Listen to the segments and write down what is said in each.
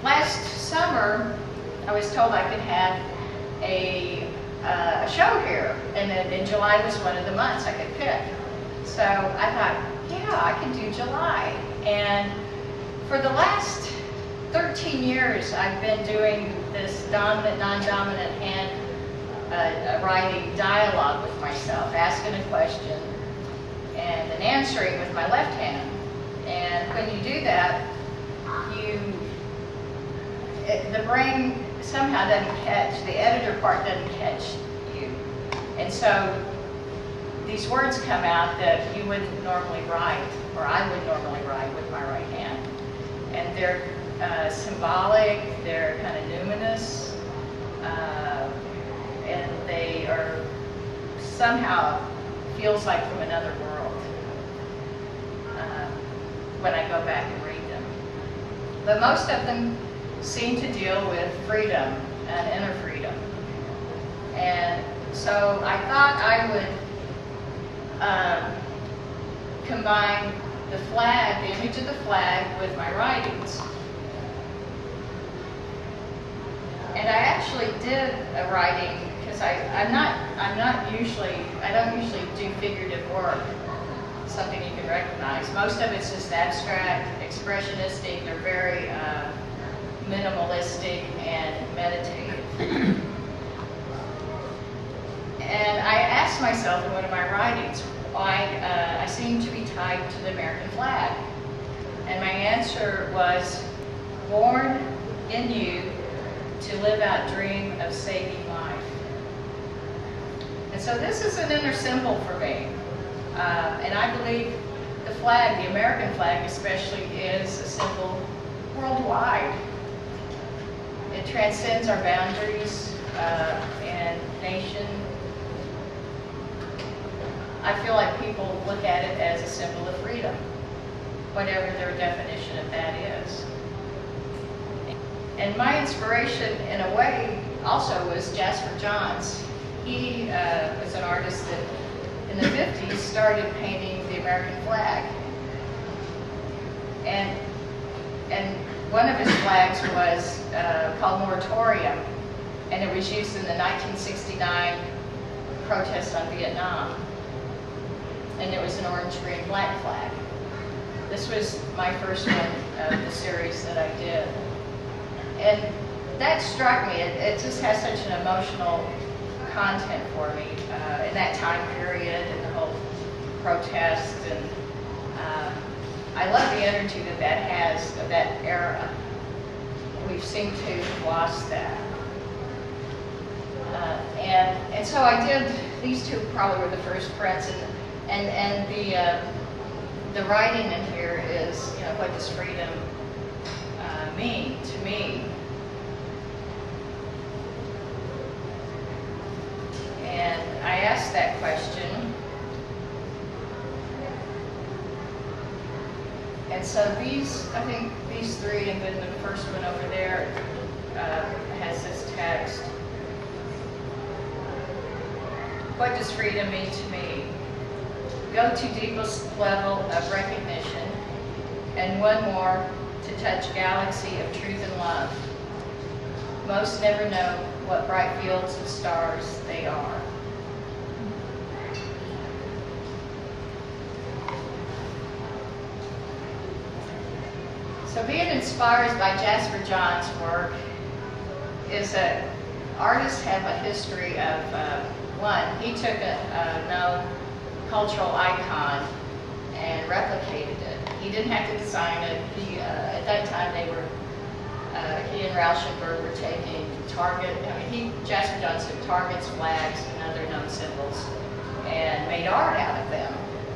last summer, I was told I could have a show here, and then in July was one of the months I could pick. So I thought, yeah, I can do July. And for the last 13 years, I've been doing this dominant, non-dominant hand writing dialogue with myself, asking a question and then answering with my left hand. And when you do that, the brain somehow doesn't catch, the editor part doesn't catch you. And so these words come out that you wouldn't normally write, or I would normally write with my right hand. And they're symbolic, they're kind of numinous, and they are somehow feels like from another world when I go back and read them. But most of them seem to deal with freedom and inner freedom. And so I thought I would combine the flag, the image of the flag, with my writings. And I actually did a writing because I don't usually do figurative work, something you can recognize. Most of it's just abstract, expressionistic, they're very minimalistic and meditative. And I asked myself in one of my writings why I seem to be tied to the American flag. And my answer was, born in you to live out dream of saving life. And so this is an inner symbol for me. And I believe the flag, the American flag especially, is a symbol worldwide. It transcends our boundaries and nation. I feel like people look at it as a symbol of freedom, whatever their definition of that is. And my inspiration, in a way, also was Jasper Johns. He was an artist that, in the 50s, started painting the American flag. And one of his flags was called Moratorium, and it was used in the 1969 protest on Vietnam. And it was an orange, green, black flag. This was my first one of the series that I did. And that struck me. It just has such an emotional content for me in that time period and the whole protest. And I love the energy that that has of that era. We've seemed to have lost that. And so I did, these two probably were the first prints, and the writing in here is, you know, what does freedom mean to me? And I asked that question. And so these, I think these three, and then the first one over there has this text. What does freedom mean to me? Go to deepest level of recognition, and one more to touch galaxy of truth and love. Most never know what bright fields of stars they are. So being inspired by Jasper Johns' work is that artists have a history of, one, he took a known cultural icon and replicated it. He didn't have to design it. He, at that time, they were, he and Rauschenberg were taking Target, Jasper Johns took Target's flags and other known symbols and made art out of them.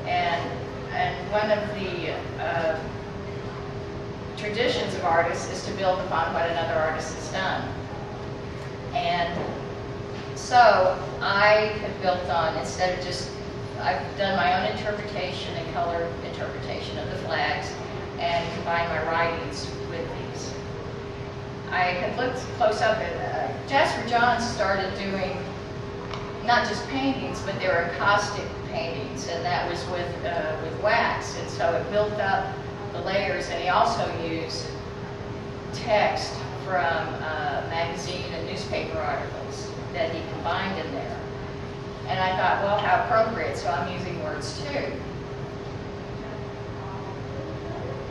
And one of the traditions of artists is to build upon what another artist has done. And so I have built on, instead of just, I've done my own interpretation and color interpretation of the flags and combined my writings with these. I had looked close up at, Jasper Johns started doing not just paintings, but they were encaustic paintings, and that was with wax, and so it built up the layers, and he also used text from magazine and newspaper articles that he combined in there. And I thought, well, how appropriate, so I'm using words too.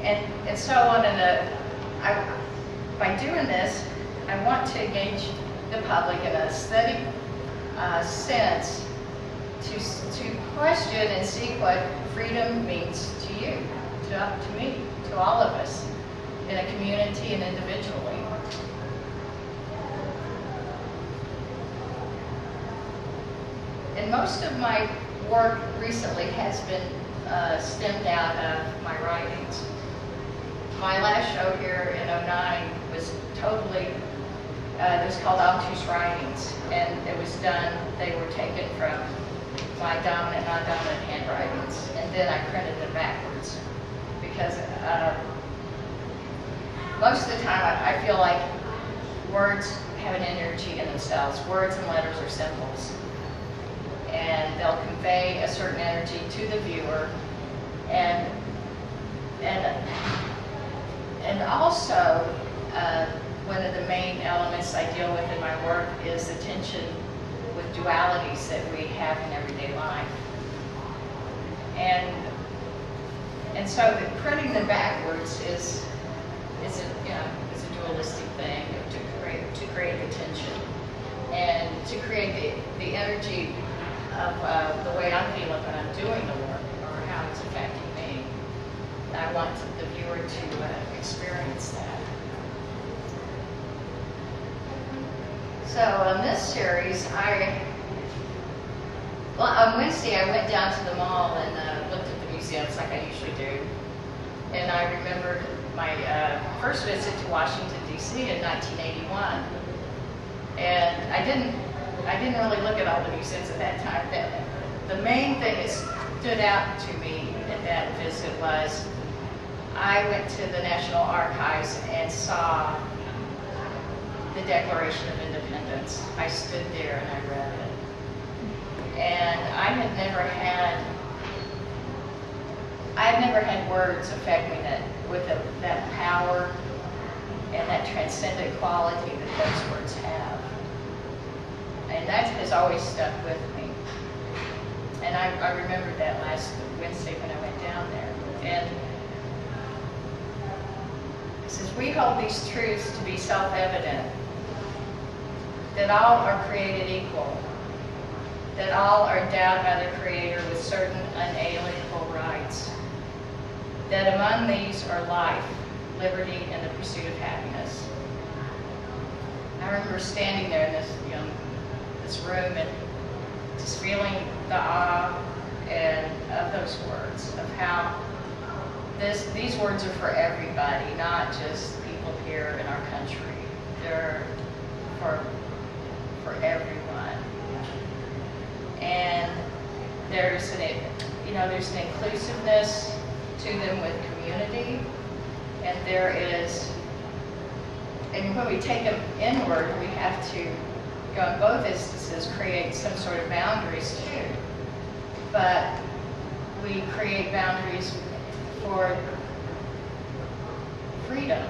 And so I wanted to, by doing this, I want to engage the public in an aesthetic sense to question and see what freedom means to you, to me, to all of us, in a community and individually. And most of my work recently has been stemmed out of my writings. My last show here in '09 was totally, it was called Obtuse Writings, and it was done, they were taken from my dominant, non-dominant handwritings, and then I printed them backwards. Because most of the time I feel like words have an energy in themselves. Words and letters are symbols. And they'll convey a certain energy to the viewer, and also one of the main elements I deal with in my work is the tension with dualities that we have in everyday life. And so the printing them backwards is a dualistic thing to create the tension and to create the energy of the way I'm feeling when I'm doing the work, or how it's affecting me. I want the viewer to experience that. So in this series, on Wednesday I went down to the mall and looked at the museums like I usually do. And I remembered my first visit to Washington, D.C. in 1981. And I didn't really look at all the museums at that time. The main thing that stood out to me at that visit was I went to the National Archives and saw the Declaration of Independence. I stood there and I read it. And I had never had words affect me with that power and that transcendent quality that those words have. And that has always stuck with me. And I remembered that last Wednesday when I went down there. And it says, we hold these truths to be self-evident, that all are created equal, that all are endowed by their Creator with certain unalienable rights, that among these are life, liberty, and the pursuit of happiness. I remember standing there in this room and just feeling the awe of those words, of how these words are for everybody, not just people here in our country. They're for everyone. And there's an inclusiveness to them with community, and and when we take them inward, we have to go in both instances, create some sort of boundaries too. But we create boundaries for freedom.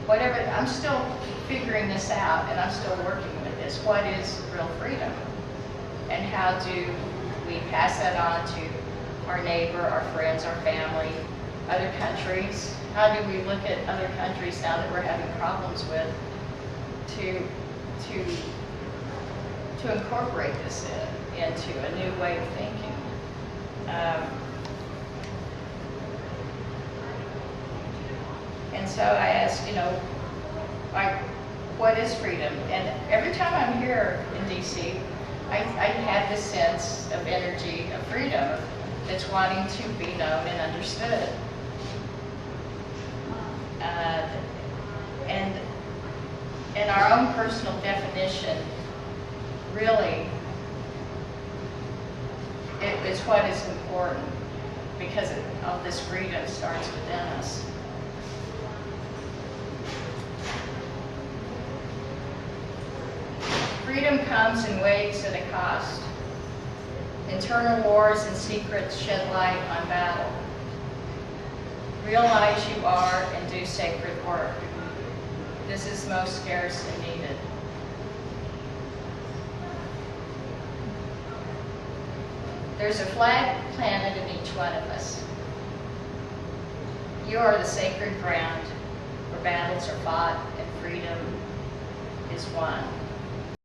Whatever, I'm still figuring this out, and I'm still working with this. What is real freedom? And how do we pass that on to our neighbor, our friends, our family, other countries? How do we look at other countries now that we're having problems with to incorporate this into a new way of thinking? And so I asked, what is freedom? And every time I'm here in DC, I have this sense of energy of freedom that's wanting to be known and understood. And our own personal definition really is what is important, because all this freedom starts within us. Freedom comes in waves at a cost. Internal wars and secrets shed light on battle. Realize you are and do sacred work. this is most scarce and needed. There's a flag planted in each one of us. You are the sacred ground where battles are fought and freedom is won.